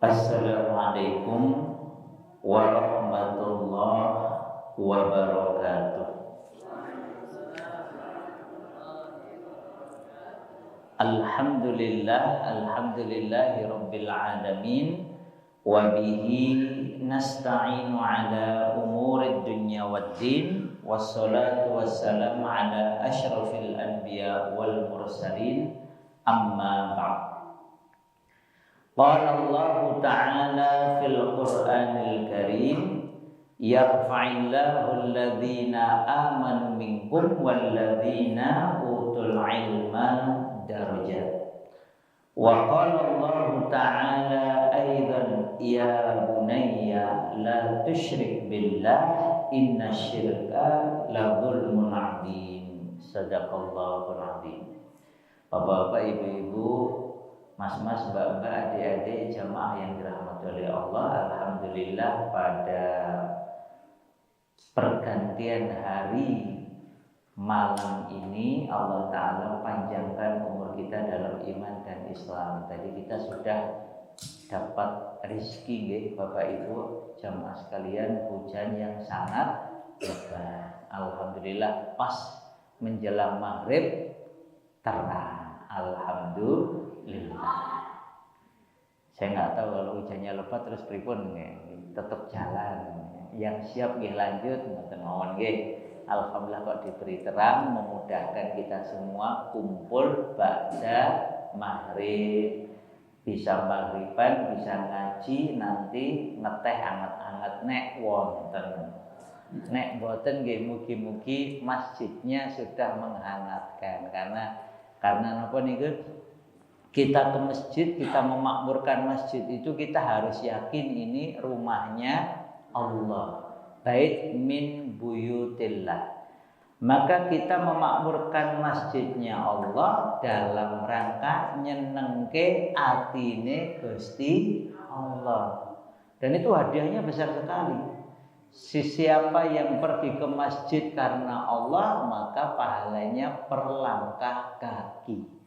Assalamualaikum warahmatullahi wabarakatuh. Alhamdulillahi rabbil alamin. Wa bihi nasta'inu ala umurid dunya waddin. Wassalatu wassalamu ala asyrafil anbiya wal mursalin. Amma ba'd. Qala Allah Ta'ala fil Qur'anil Karim, yarfa'illahu alladhina amanu minkum walladhina utul ilma darajat. Wa qala Allah Ta'ala aidan, ya bunayya la tusyrik billah inna syirka la dzulmun 'adzim. Sadaqallahul 'adzim. Bapak-bapak, ibu-ibu, mas-mas, mbak-mbak, adik-adik, jamaah yang dirahmati oleh Allah, alhamdulillah pada pergantian hari malam ini Allah Ta'ala panjangkan umur kita dalam iman dan Islam. Tadi kita sudah dapat rezeki, Bapak Ibu jamaah sekalian, hujan yang sangat lebat. Alhamdulillah pas menjelang maghrib terang. Alhamdulillah. Saya nggak tahu kalau hujannya lebat terus pripun tetap jalan. Yang siap nggih lanjut ngoten mawon nggih. Alhamdulillah kok diberi terang, memudahkan kita semua kumpul ba'da maghrib. Bisa maghriban, bisa ngaji, nanti ngeteh anget-anget nek wonten. Nek boten nggih mugi-mugi masjidnya sudah menghangatkan karena napa niku? Kita ke masjid, kita memakmurkan masjid itu kita harus yakin ini rumahnya Allah. Bait min buyutillah. Maka kita memakmurkan masjidnya Allah dalam rangka nyenengke atine Gusti Allah. Dan itu hadiahnya besar sekali. Siapa yang pergi ke masjid karena Allah, maka pahalanya perlangkah kaki.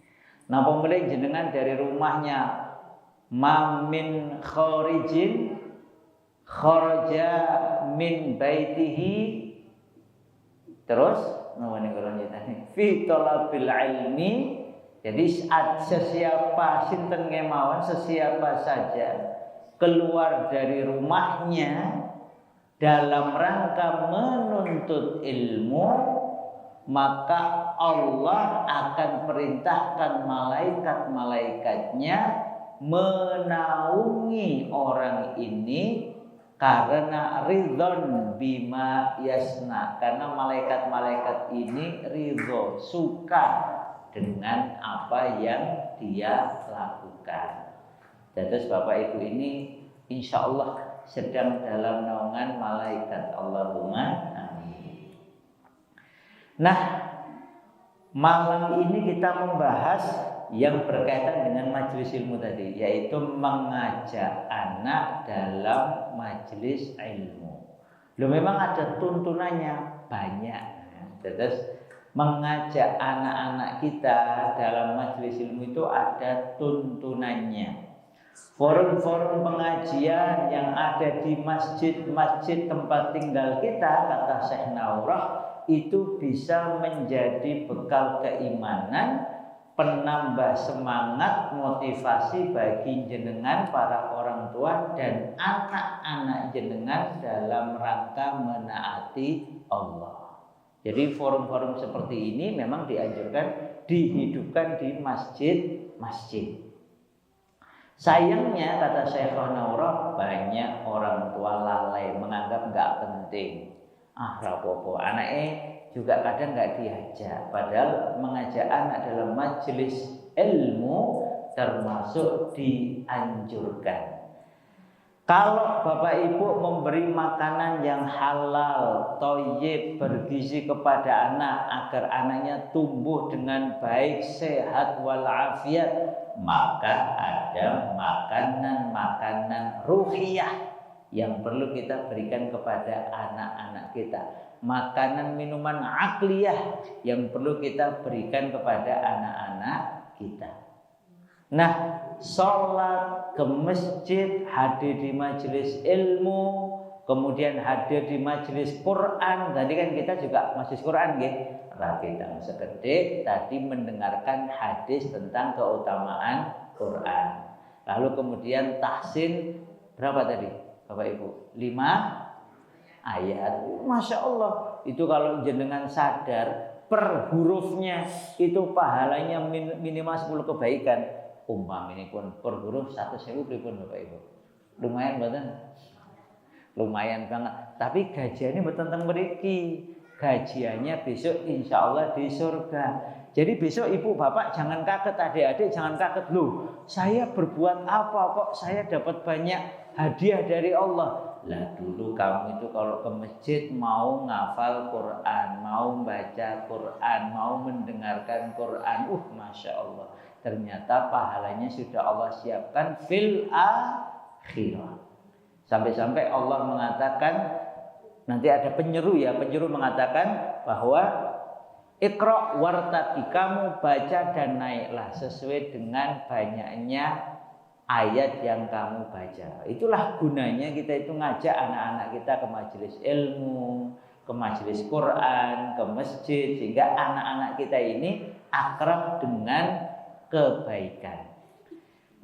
Nah, pembeli jenengan dari rumahnya mamin kharijin kharaja min baitihi, terus namanya golongan fi talabil ilmi. Jadi sesiapa sinten kemawon, sesiapa saja keluar dari rumahnya dalam rangka menuntut ilmu, maka Allah akan perintahkan malaikat-malaikatnya menaungi orang ini karena ridhon bima yasna, karena malaikat-malaikat ini ridho, suka dengan apa yang dia lakukan. Terus Bapak Ibu ini insya Allah sedang dalam naungan malaikat. Allahumma amin. Nah, malam ini kita membahas yang berkaitan dengan majelis ilmu tadi, yaitu mengajak anak dalam majelis ilmu. Loh, memang ada tuntunannya banyak. Terus mengajak anak-anak kita dalam majelis ilmu itu ada tuntunannya. Forum-forum pengajian yang ada di masjid-masjid tempat tinggal kita, kata Syekh Naurah, itu bisa menjadi bekal keimanan, penambah semangat, motivasi bagi jenengan para orang tua dan anak-anak jenengan dalam rangka menaati Allah. Jadi forum-forum seperti ini memang dianjurkan dihidupkan di masjid-masjid. Sayangnya kata Syekh Naurah, banyak orang tua lalai, menganggap nggak penting. Rapopo, anaknya juga kadang nggak diajak. Padahal mengajak anak dalam majelis ilmu termasuk dianjurkan. Kalau Bapak Ibu memberi makanan yang halal, thayyib, bergizi kepada anak agar anaknya tumbuh dengan baik, sehat walafiat, maka ada makanan-makanan ruhiyah yang perlu kita berikan kepada anak-anak kita. Makanan minuman akliyah yang perlu kita berikan kepada anak-anak kita. Nah, sholat, ke masjid, hadir di majelis ilmu, kemudian hadir di majelis Quran. Tadi kan kita juga majelis Quran nggih. Kita sekedhik tadi mendengarkan hadis tentang keutamaan Quran. Lalu kemudian tahsin berapa tadi Bapak Ibu? 5 ayat. Masya Allah. Itu kalau jenengan sadar per hurufnya itu pahalanya minimal 10 kebaikan. Ini pun per huruf 100.000 pripun Bapak Ibu. Lumayan mboten? Lumayan banget. Tapi gajiannya mboten teng mriki. Gajiannya besok insya Allah di surga. Jadi besok ibu bapak jangan kaget, adik-adik jangan kaget. Loh, saya berbuat apa kok saya dapat banyak hadiah dari Allah? Lah dulu kamu itu kalau ke masjid mau ngafal Quran, mau baca Quran, mau mendengarkan Quran. Masya Allah. Ternyata pahalanya sudah Allah siapkan fil akhirah. Sampai-sampai Allah mengatakan, nanti ada penyeru mengatakan bahwa Iqra wartaqi, kamu baca dan naiklah sesuai dengan banyaknya ayat yang kamu baca. Itulah gunanya kita itu ngajak anak-anak kita ke majelis ilmu, ke majelis Quran, ke masjid, sehingga anak-anak kita ini akrab dengan kebaikan.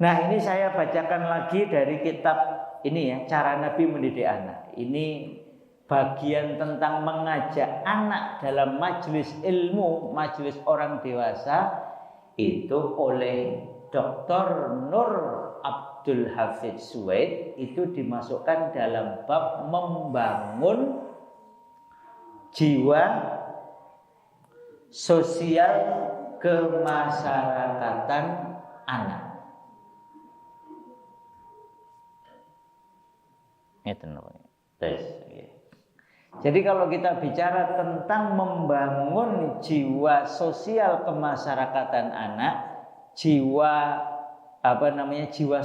Nah, ini saya bacakan lagi dari kitab ini ya, Cara Nabi Mendidik Anak. Ini bagian tentang mengajak anak dalam majelis ilmu, majelis orang dewasa, itu oleh Dr. Nur Abdul Hafidz Suwaid. Itu dimasukkan dalam bab membangun jiwa sosial kemasyarakatan anak. Itu namanya. Jadi kalau kita bicara tentang membangun jiwa sosial kemasyarakatan anak, jiwa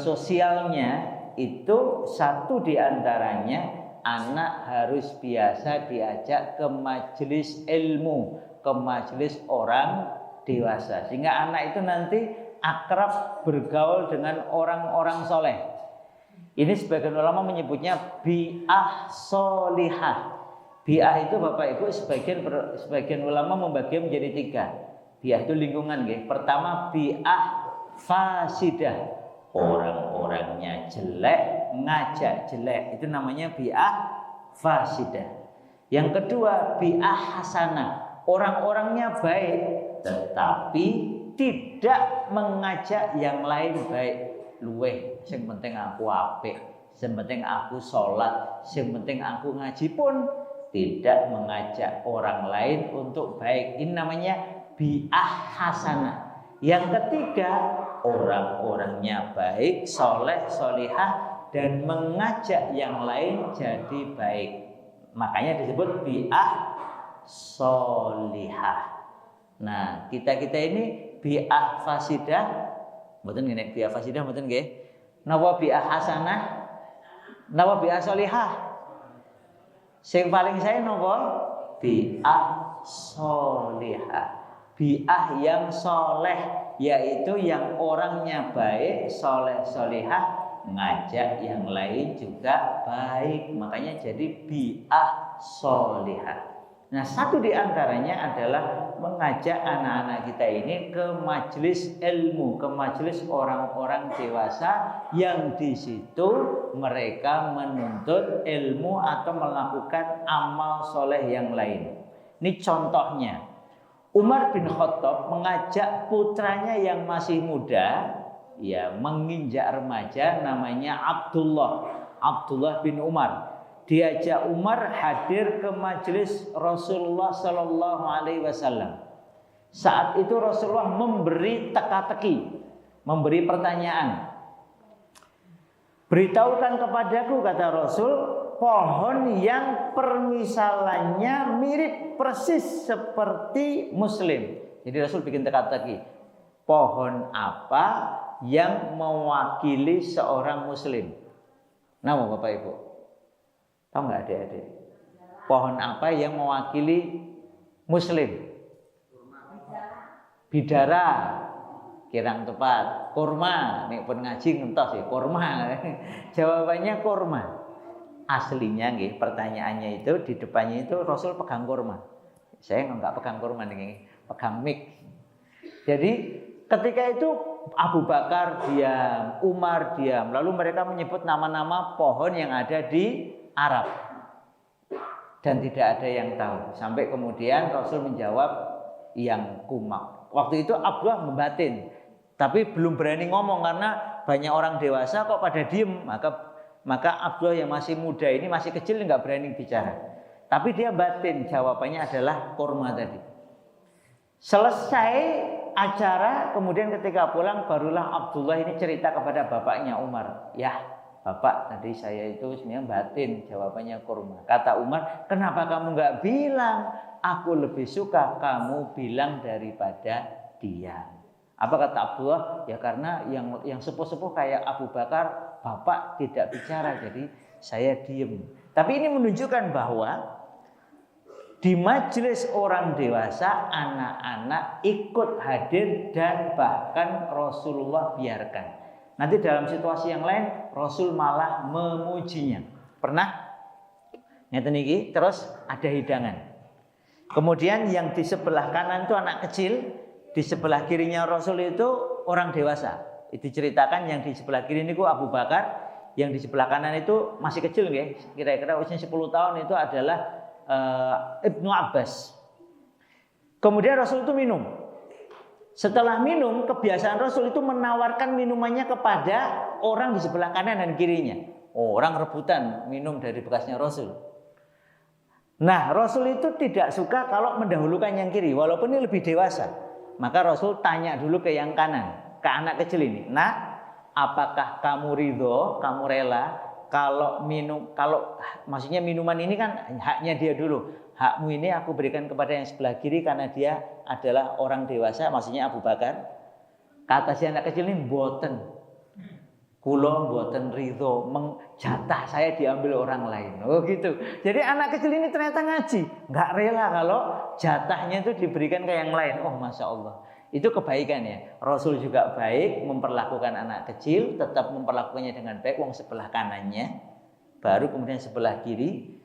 sosialnya itu satu diantaranya anak harus biasa diajak ke majelis ilmu, ke majelis orang dewasa, sehingga anak itu nanti akrab bergaul dengan orang-orang soleh. Ini sebagian ulama menyebutnya bi'ah solihah. Bi'ah itu Bapak Ibu sebagian ulama membagi menjadi 3. Bi'ah itu lingkungan nggih. Pertama bi'ah fasidah. Orang-orangnya jelek, ngajak jelek. Itu namanya bi'ah fasidah. Yang kedua bi'ah hasanah. Orang-orangnya baik tetapi tidak mengajak yang lain baik. Luweh, sing penting aku apik, sing penting aku sholat, sing penting aku ngaji pun tidak mengajak orang lain untuk baik. Ini namanya bi'ah hasanah. Yang ketiga, orang-orangnya baik, soleh, solihah, dan mengajak yang lain jadi baik. Makanya disebut bi'ah solihah. Nah, kita ini bi'ah fasidah. Mboten ngene, bi'ah fasidah mboten nggih. Napa bi'ah hasanah? Napa bi'ah solihah? Sing paling saya napa? Bi'ah solihah. Bi'ah yang soleh, yaitu yang orangnya baik, soleh, solihah, ngajak yang lain juga baik. Makanya jadi bi'ah solihah. Nah, satu di antaranya adalah mengajak anak-anak kita ini ke majelis ilmu, ke majelis orang-orang dewasa yang di situ mereka menuntut ilmu atau melakukan amal soleh yang lain. Ini contohnya, Umar bin Khattab mengajak putranya yang masih muda, ya menginjak remaja, namanya Abdullah bin Umar. Diajak Umar hadir ke majelis Rasulullah Sallallahu Alaihi Wasallam. Saat itu Rasulullah memberi teka-teki, memberi pertanyaan. Beritahukan kepadaku, kata Rasul, pohon yang permisalannya mirip persis seperti Muslim. Jadi Rasul bikin teka-teki. Pohon apa yang mewakili seorang Muslim? Nama Bapak Ibu? Tahu nggak adik-adik? Pohon apa yang mewakili Muslim? Bidara. Kirang tepat. Kurma. Nek pun ngaji ngentos ya kurma. Jawabannya kurma. Aslinya nggih, pertanyaannya itu di depannya itu Rasul pegang kurma. Saya enggak pegang kurma nih, pegang mik. Jadi ketika itu Abu Bakar diam, Umar diam. Lalu mereka menyebut nama-nama pohon yang ada di Arab. Dan tidak ada yang tahu. Sampai kemudian Rasul menjawab yang kumak. Waktu itu Abdullah membatin. Tapi belum berani ngomong karena banyak orang dewasa kok pada diem. Maka Abdullah yang masih muda ini, masih kecil, nggak berani bicara. Tapi dia batin, jawabannya adalah kurma tadi. Selesai acara, kemudian ketika pulang barulah Abdullah ini cerita kepada bapaknya Umar. Ya, bapak tadi saya itu sebenarnya batin, jawabannya kurma. Kata Umar, kenapa kamu nggak bilang? Aku lebih suka kamu bilang daripada diam. Apa kata Abdullah? Ya karena yang sepuh-sepuh kayak Abu Bakar, bapak tidak bicara, jadi saya diem. Tapi ini menunjukkan bahwa di majelis orang dewasa, anak-anak ikut hadir dan bahkan Rasulullah biarkan. Nanti dalam situasi yang lain, Rasul malah memujinya. Pernah? Ngeten iki, terus ada hidangan. Kemudian yang di sebelah kanan itu anak kecil, di sebelah kirinya Rasul itu orang dewasa. Itu ceritakan yang di sebelah kiri ini Abu Bakar, yang di sebelah kanan itu masih kecil nggih, kira-kira usia 10 tahun itu adalah Ibnu Abbas. Kemudian Rasul itu minum. Setelah minum, kebiasaan Rasul itu menawarkan minumannya kepada orang di sebelah kanan dan kirinya. Orang rebutan minum dari bekasnya Rasul. Nah, Rasul itu tidak suka kalau mendahulukan yang kiri, walaupun ini lebih dewasa. Maka Rasul tanya dulu ke yang kanan, ke anak kecil ini. Nah, apakah kamu ridho, kamu rela kalau maksudnya minuman ini kan haknya dia dulu. Hakmu ini aku berikan kepada yang sebelah kiri karena dia adalah orang dewasa, maksudnya Abu Bakar. Kata si anak kecil ini, mboten. Kula mboten ridho, jatah saya diambil orang lain. Oh gitu. Jadi anak kecil ini ternyata ngaji, nggak rela kalau jatahnya itu diberikan ke yang lain. Oh masya Allah. Itu kebaikan ya. Rasul juga baik memperlakukan anak kecil, tetap memperlakukannya dengan baik. Wong sebelah kanannya, baru kemudian sebelah kiri.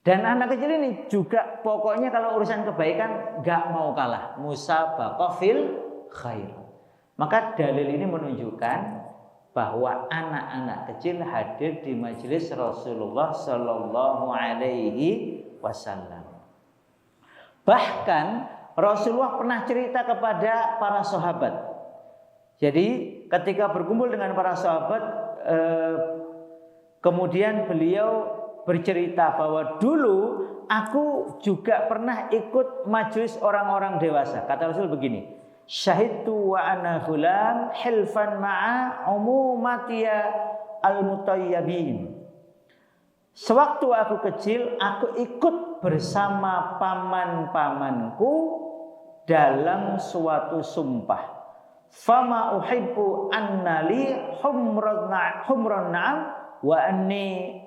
Dan anak kecil ini juga pokoknya kalau urusan kebaikan nggak mau kalah. Musabaqah fil khair. Maka dalil ini menunjukkan bahwa anak-anak kecil hadir di majelis Rasulullah Sallallahu Alaihi Wasallam. Bahkan Rasulullah pernah cerita kepada para sahabat. Jadi ketika berkumpul dengan para sahabat, kemudian beliau bercerita bahwa dulu aku juga pernah ikut majelis orang-orang dewasa. Kata Rasul begini. Syahidtu wa ana ghulam hilfan ma'a umumatiya al-mutayyibin. Sewaktu aku kecil, aku ikut bersama paman-pamanku dalam suatu sumpah. Fama uhibbu annali humran na'am wa anni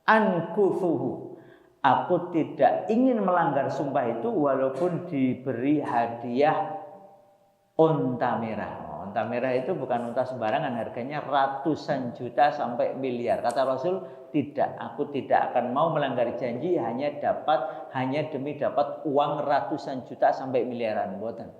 ankuthuhu. Aku tidak ingin melanggar sumpah itu walaupun diberi hadiah unta merah. Unta merah itu bukan unta sembarangan, harganya ratusan juta sampai miliar. Kata Rasul, tidak, aku tidak akan mau melanggar janji hanya demi dapat uang ratusan juta sampai miliaran. Buatan.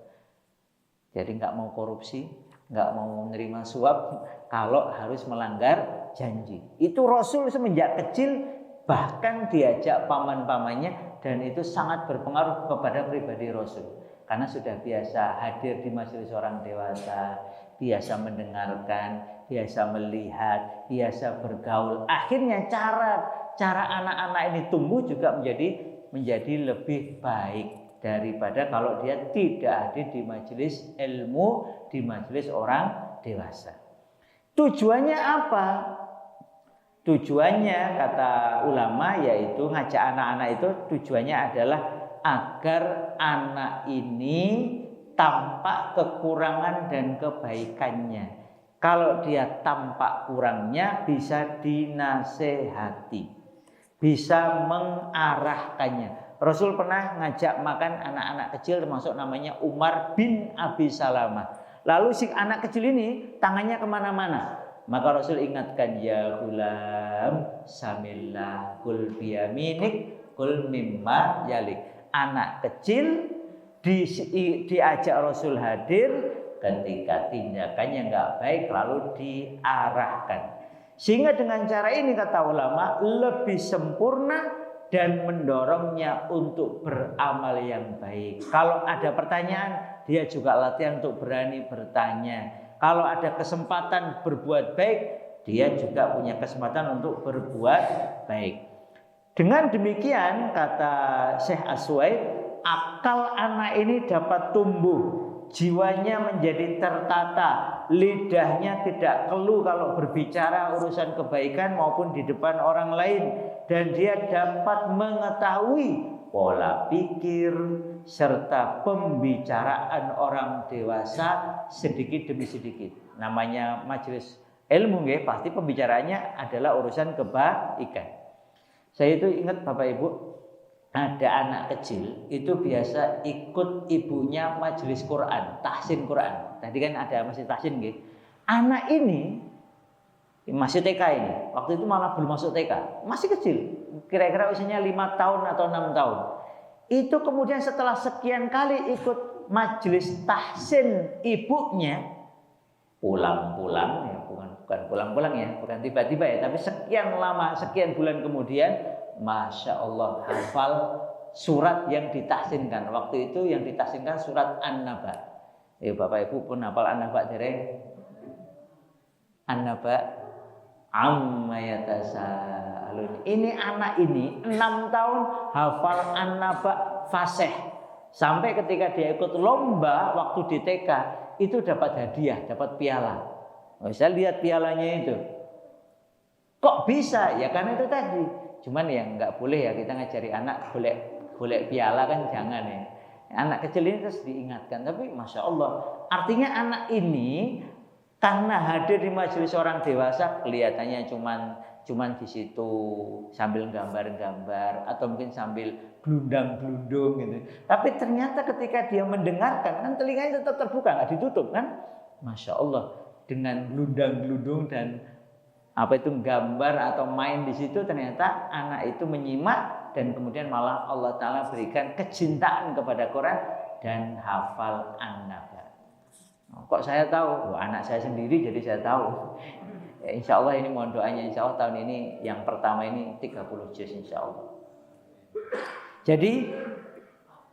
Jadi nggak mau korupsi, nggak mau menerima suap kalau harus melanggar janji. Itu Rasul semenjak kecil bahkan diajak paman-pamannya, dan itu sangat berpengaruh kepada pribadi Rasul. Karena sudah biasa hadir di majelis orang dewasa, biasa mendengarkan, biasa melihat, biasa bergaul. Akhirnya cara anak-anak ini tumbuh juga menjadi lebih baik daripada kalau dia tidak hadir di majelis ilmu, di majelis orang dewasa. Tujuannya apa? Tujuannya kata ulama yaitu ngajak anak-anak itu tujuannya adalah agar anak ini tampak kekurangan dan kebaikannya. Kalau dia tampak kurangnya bisa dinasehati, bisa mengarahkannya. Rasul pernah ngajak makan anak-anak kecil termasuk namanya Umar bin Abi Salamah. Lalu si anak kecil ini tangannya kemana-mana. Maka Rasul ingatkan, ya gulam, samillah, kul biyaminik, kul mimma yalik. Anak kecil diajak Rasul hadir ketika tindakannya nggak baik lalu diarahkan. Sehingga dengan cara ini kata ulama lebih sempurna dan mendorongnya untuk beramal yang baik. Kalau ada pertanyaan, dia juga latihan untuk berani bertanya. Kalau ada kesempatan berbuat baik, dia juga punya kesempatan untuk berbuat baik. Dengan demikian kata Syekh Aswaid, akal anak ini dapat tumbuh, jiwanya menjadi tertata, lidahnya tidak keluh kalau berbicara urusan kebaikan maupun di depan orang lain, dan dia dapat mengetahui pola pikir serta pembicaraan orang dewasa sedikit demi sedikit. Namanya majelis ilmu nggih, pasti pembicaraannya adalah urusan kebaikan. Saya itu ingat Bapak Ibu, ada anak kecil itu biasa ikut ibunya majelis Quran, tahsin Quran. Tadi kan ada masih tahsin nggih. Anak ini masih TK ini. Waktu itu malah belum masuk TK, masih kecil. Kira-kira usianya 5 tahun atau 6 tahun. Itu kemudian setelah sekian kali ikut majelis tahsin ibunya, pulang-pulang ya, bukan pulang-pulang ya, bukan tiba-tiba ya, tapi sekian lama, sekian bulan kemudian, Masya Allah hafal surat yang ditahsinkan. Waktu itu yang ditahsinkan surat An-Naba. Bapak Ibu pun hafal An-Naba dereng? An-Naba amma yatasaalun. Ini anak ini 6 tahun hafal An-Naba fasih. Sampai ketika dia ikut lomba waktu di TK itu dapat hadiah, dapat piala. Saya lihat pialanya itu. Kok bisa? Ya karena itu tadi. Cuman ya nggak boleh ya kita ngajari anak golek piala kan, jangan ya. Anak kecil ini terus diingatkan. Tapi Masya Allah, artinya anak ini karena hadir di majelis orang dewasa kelihatannya cuman di situ sambil gambar-gambar atau mungkin sambil glundang-glundung gitu. Tapi ternyata ketika dia mendengarkan kan telinganya tetap terbuka, nggak ditutup kan? Masya Allah, dengan glundang-glundung dan apa itu gambar atau main di situ, ternyata anak itu menyimak dan kemudian malah Allah Ta'ala berikan kecintaan kepada Quran dan hafal An-Naba. Kok saya tahu? Anak saya sendiri jadi saya tahu. Ya, insya Allah ini mohon doanya, insya Allah tahun ini yang pertama ini 30 juz insya Allah. Jadi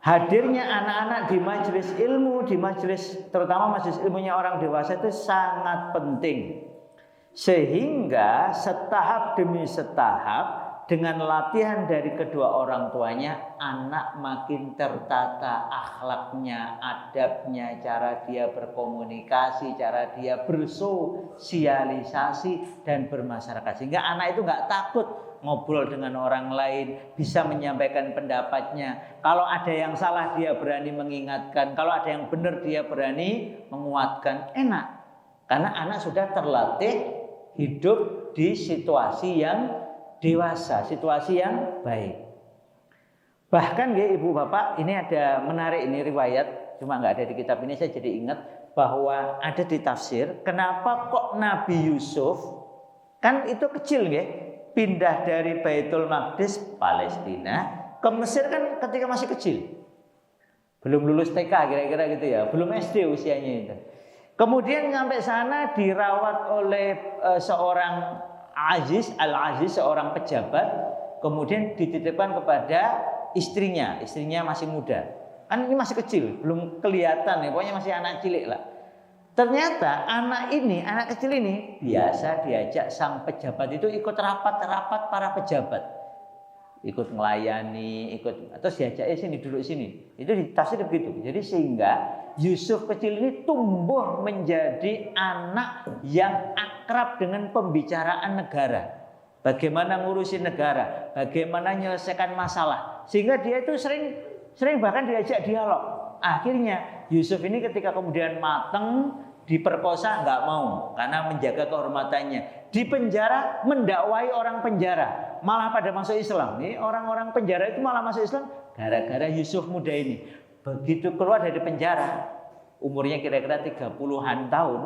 hadirnya anak-anak di majelis ilmu, di majelis terutama majelis ilmunya orang dewasa itu sangat penting. Sehingga setahap demi setahap dengan latihan dari kedua orang tuanya, anak makin tertata akhlaknya, adabnya, cara dia berkomunikasi, cara dia bersosialisasi dan bermasyarakat. Sehingga anak itu nggak takut ngobrol dengan orang lain, bisa menyampaikan pendapatnya. Kalau ada yang salah dia berani mengingatkan, kalau ada yang benar dia berani menguatkan. Enak, karena anak sudah terlatih hidup di situasi yang dewasa, situasi yang baik. Bahkan ya ibu bapak, ini ada menarik ini riwayat, cuma nggak ada di kitab ini, saya jadi ingat bahwa ada di tafsir, kenapa kok Nabi Yusuf kan itu kecil ya, pindah dari Baitul Maqdis Palestina ke Mesir kan ketika masih kecil, belum lulus TK kira-kira gitu ya, belum SD usianya itu. Kemudian sampai sana dirawat oleh seorang Aziz, Al-Aziz, seorang pejabat. Kemudian dititipkan kepada istrinya masih muda. Kan ini masih kecil, belum kelihatan ya, pokoknya masih anak cilik lah. Ternyata anak kecil ini biasa diajak sang pejabat itu ikut rapat-rapat para pejabat. Ikut melayani, terus diajak sini duduk sini. Itu ditafsir begitu. Jadi sehingga Yusuf kecil ini tumbuh menjadi anak yang akrab dengan pembicaraan negara. Bagaimana ngurusin negara, bagaimana menyelesaikan masalah. Sehingga dia itu sering bahkan diajak dialog. Akhirnya Yusuf ini ketika kemudian mateng, diperkosa nggak mau karena menjaga kehormatannya. Di penjara mendakwai orang penjara, malah pada masuk Islam. Nih orang-orang penjara itu malah masuk Islam gara-gara Yusuf muda ini. Begitu keluar dari penjara, umurnya kira-kira 30-an tahun,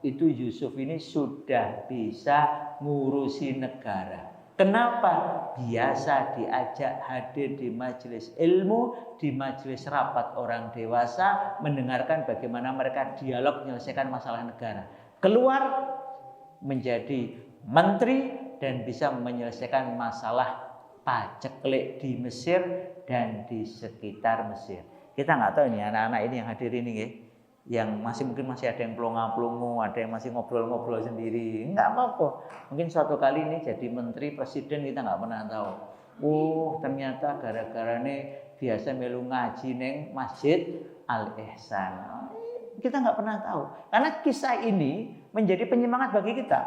itu Yusuf ini sudah bisa ngurusi negara. Kenapa? Biasa diajak hadir di majelis ilmu, di majelis rapat orang dewasa, mendengarkan bagaimana mereka dialog menyelesaikan masalah negara. Keluar menjadi menteri dan bisa menyelesaikan masalah paceklik di Mesir dan di sekitar Mesir. Kita nggak tahu nih anak-anak ini yang hadir ini ya, yang mungkin masih ada yang pelongo-pelongo, ada yang masih ngobrol-ngobrol sendiri. Enggak apa-apa. Mungkin suatu kali ini jadi menteri, presiden, kita nggak pernah tahu. Ternyata gara-gara ini biasa melu ngaji neng Masjid Al Ihsan. Kita nggak pernah tahu. Karena kisah ini menjadi penyemangat bagi kita,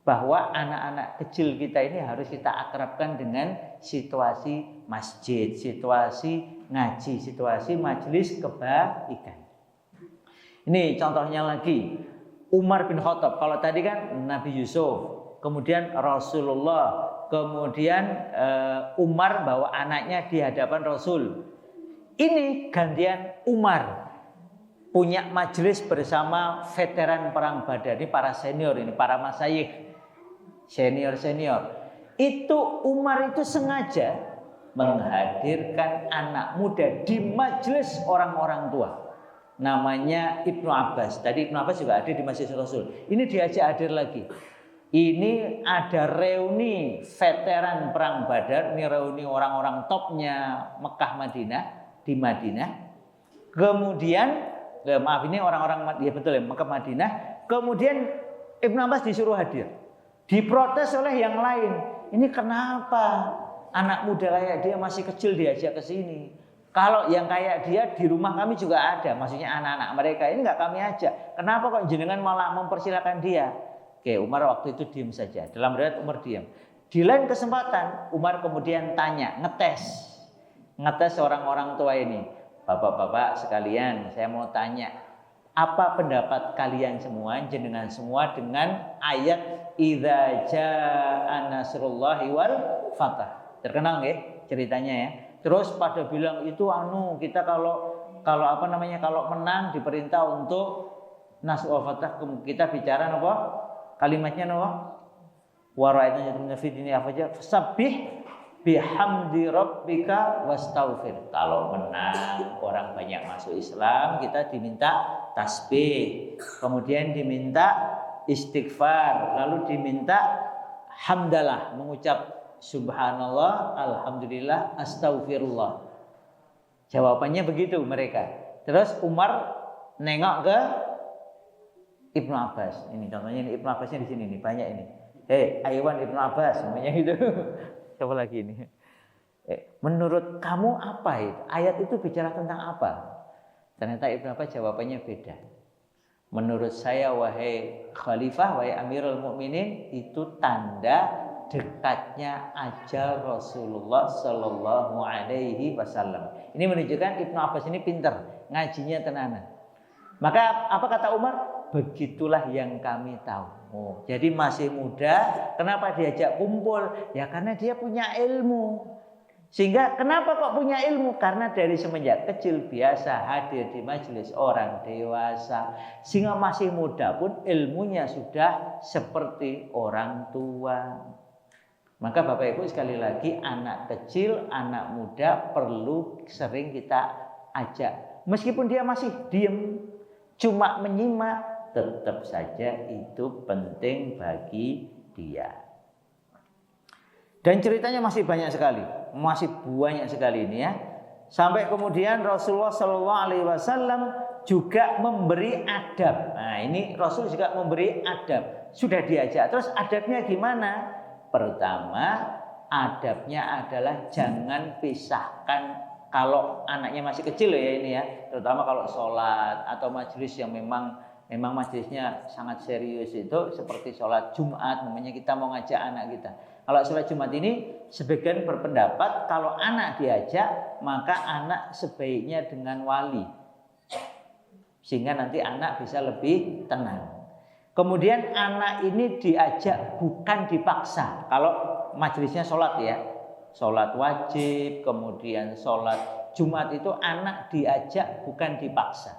bahwa anak-anak kecil kita ini harus kita akrabkan dengan situasi masjid, situasi ngaji, situasi majelis kebaikan. Ini contohnya lagi, Umar bin Khattab. Kalau tadi kan Nabi Yusuf, kemudian Rasulullah, kemudian Umar bawa anaknya di hadapan Rasul. Ini gantian Umar punya majelis bersama veteran perang Badar. Ini para senior, ini para masyayikh, senior. Itu Umar itu sengaja menghadirkan anak muda di majelis orang-orang tua. Namanya Ibnu Abbas. Tadi Ibnu Abbas juga ada di Masjid Rasul. Ini diajak hadir lagi. Ini ada reuni veteran perang Badar. Ini reuni orang-orang topnya Mekah Madinah, di Madinah. Kemudian ini orang-orang ya betul ya, Mekah Madinah. Kemudian Ibnu Abbas disuruh hadir. Diprotes oleh yang lain. Ini kenapa anak muda kayak dia masih kecil diajak ke sini? Kalau yang kayak dia di rumah kami juga ada, maksudnya anak-anak mereka ini nggak kami ajak. Kenapa kok jenengan malah mempersilahkan dia? Oke, Umar waktu itu diam saja. Dalam riwayat Umar diam. Di lain kesempatan Umar kemudian tanya, ngetes orang-orang tua ini. Bapak-bapak sekalian, saya mau tanya, apa pendapat kalian semua, jenengan semua dengan ayat idza jaa nasrullahi wal fath? Terkenal nggih ceritanya ya? Terus pada bilang itu kita kalau menang diperintah untuk nasrul fatah, kita bicara apa? Kalimatnya apa? Wa ra'aytana ini apa aja? Fasabbih bihamdi rabbika wastaghfir. Kalau menang orang banyak masuk Islam, kita diminta tasbih, kemudian diminta istighfar, lalu diminta hamdalah, mengucap subhanallah, alhamdulillah, astaghfirullah. Jawabannya begitu mereka. Terus Umar nengok ke Ibnu Abbas. Ini contohnya ini Ibnu Abbasnya di sini nih, banyak ini. Aywan Ibnu Abbas namanya gitu. Coba lagi ini. Menurut kamu apa itu? Ayat itu bicara tentang apa? Ternyata Ibnu Abbas jawabannya beda. Menurut saya wahai khalifah, wahai Amirul Mukminin, itu tanda dekatnya ajal Rasulullah Sallallahu Alaihi Wasallam. Ini menunjukkan Ibnu Abbas ini pinter, ngajinya tenanan. Maka apa kata Umar? Begitulah yang kami tahu. Jadi masih muda, kenapa diajak kumpul? Ya karena dia punya ilmu. Sehingga kenapa kok punya ilmu? Karena dari semenjak kecil biasa hadir di majelis orang dewasa. Sehingga masih muda pun ilmunya sudah seperti orang tua. Maka Bapak Ibu sekali lagi, anak kecil, anak muda perlu sering kita ajak. Meskipun dia masih diem, cuma menyimak, tetap saja itu penting bagi dia. Dan ceritanya masih banyak sekali, ini ya. Sampai kemudian Rasulullah Sallallahu Alaihi Wasallam juga memberi adab. Nah ini Rasul juga memberi adab. Sudah diajak, terus adabnya gimana? Pertama, adabnya adalah jangan pisahkan kalau anaknya masih kecil ya ini ya. Terutama kalau sholat atau majelis yang memang majelisnya sangat serius itu seperti sholat Jumat, namanya kita mau ngajak anak kita. Kalau sholat Jumat ini sebagian berpendapat kalau anak diajak maka anak sebaiknya dengan wali. Sehingga nanti anak bisa lebih tenang. Kemudian anak ini diajak bukan dipaksa. Kalau majelisnya sholat ya, sholat wajib, kemudian sholat Jumat itu anak diajak bukan dipaksa.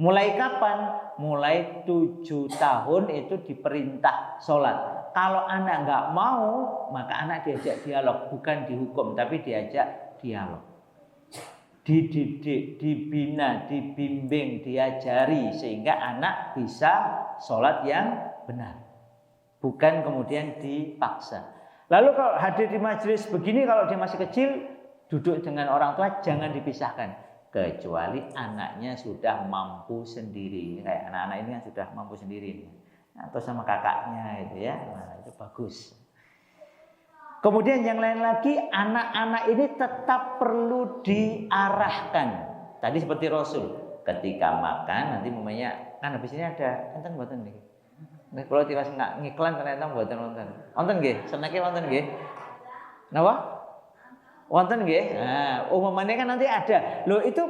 Mulai kapan? Mulai 7 tahun itu diperintah sholat. Kalau anak nggak mau, maka anak diajak dialog, bukan dihukum, tapi diajak dialog. Dididik, dibina, dibimbing, diajari sehingga anak bisa sholat yang benar, bukan kemudian dipaksa. Lalu kalau hadir di majelis begini, kalau dia masih kecil, duduk dengan orang tua jangan dipisahkan. Kecuali anaknya sudah mampu sendiri, kayak anak-anak ini kan sudah mampu sendiri, atau sama kakaknya itu ya, nah, itu bagus. Kemudian yang lain lagi, anak-anak ini tetap perlu diarahkan. Tadi seperti Rasul, ketika makan nanti mamanya kan habis ini ada enten mboten niki. Nek kula tiwas ngiklan ternyata mboten wonten. Wonten nggih, seneke wonten nggih. Napa? Wonten nggih. Nah, umumane kan nanti ada. Loh itu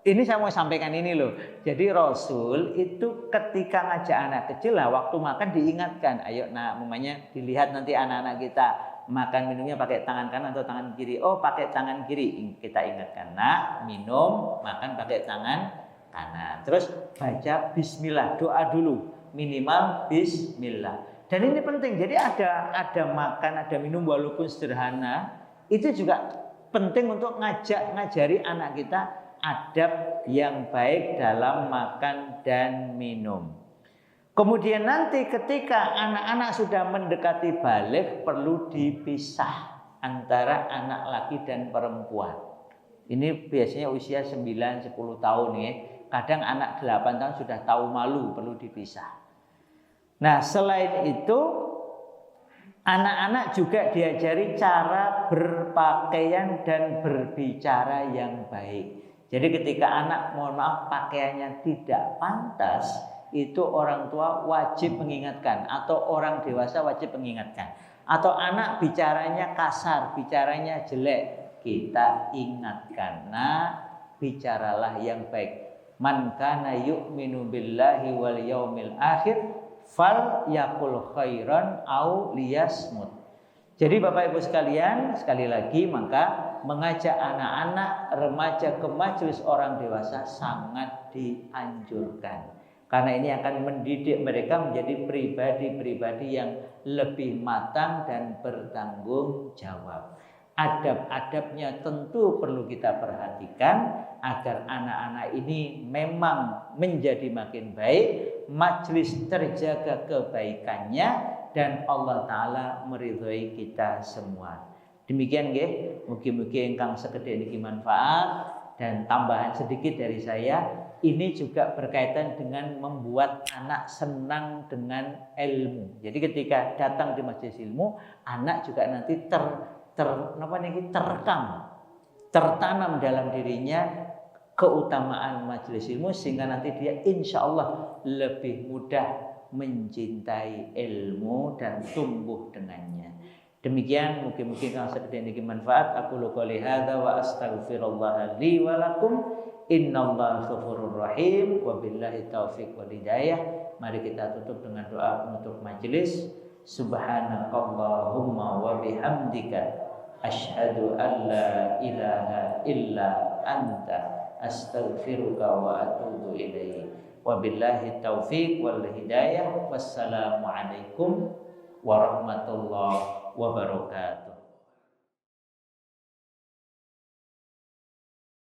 ini saya mau sampaikan ini loh. Jadi Rasul itu ketika ngajak anak kecil lah waktu makan diingatkan, ayo nak umumnya dilihat nanti anak-anak kita makan minumnya pakai tangan kanan atau tangan kiri. Oh, pakai tangan kiri. Kita ingatkan, nak, minum, makan pakai tangan kanan. Terus baca bismillah, doa dulu. Minimal bismillah. Dan ini penting. Jadi ada makan, ada minum walaupun sederhana. Itu juga penting untuk ngajari anak kita adab yang baik dalam makan dan minum. Kemudian nanti ketika anak-anak sudah mendekati baligh perlu dipisah antara anak laki dan perempuan. Ini biasanya usia 9-10 tahun ya. Kadang anak 8 tahun sudah tahu malu, perlu dipisah. Nah, selain itu anak-anak juga diajari cara berpakaian dan berbicara yang baik. Jadi ketika anak, mohon maaf, pakaiannya tidak pantas, itu orang tua wajib mengingatkan atau orang dewasa wajib mengingatkan. Atau anak bicaranya kasar, bicaranya jelek, kita ingatkan. Nah, bicaralah yang baik. Man kana yu'minu billahi wal yaumil akhir fal yakul khairan au liyasmut. Jadi Bapak Ibu sekalian, sekali lagi maka mengajak anak-anak remaja ke majelis orang dewasa sangat dianjurkan. Karena ini akan mendidik mereka menjadi pribadi-pribadi yang lebih matang dan bertanggung jawab. Adab-adabnya tentu perlu kita perhatikan agar anak-anak ini memang menjadi makin baik, majelis terjaga kebaikannya, dan Allah Ta'ala meridhoi kita semua. Demikian nggih, mugi-mugi ingkang sekedhik niki manfaat. Dan tambahan sedikit dari saya, ini juga berkaitan dengan membuat anak senang dengan ilmu. Jadi ketika datang di majelis ilmu, anak juga nanti terekam, tertanam dalam dirinya keutamaan majelis ilmu, sehingga nanti dia insya Allah lebih mudah mencintai ilmu dan tumbuh dengannya. Demikian, mungkin kalau sekedar ini manfaat. Aku qouli hadza wa astaghfirullah li wa lakum. Innallaha ghafurur rahim. Wabillahi taufiq wal hidayah. Mari kita tutup dengan doa penutup majelis. Subhanakallahumma wa bihamdika asyhadu an la ilaha illa anta astaghfiruka wa atubu ilaik. Wabillahi taufiq wal hidayah. Wassalamualaikum warahmatullahi wabarakatuh.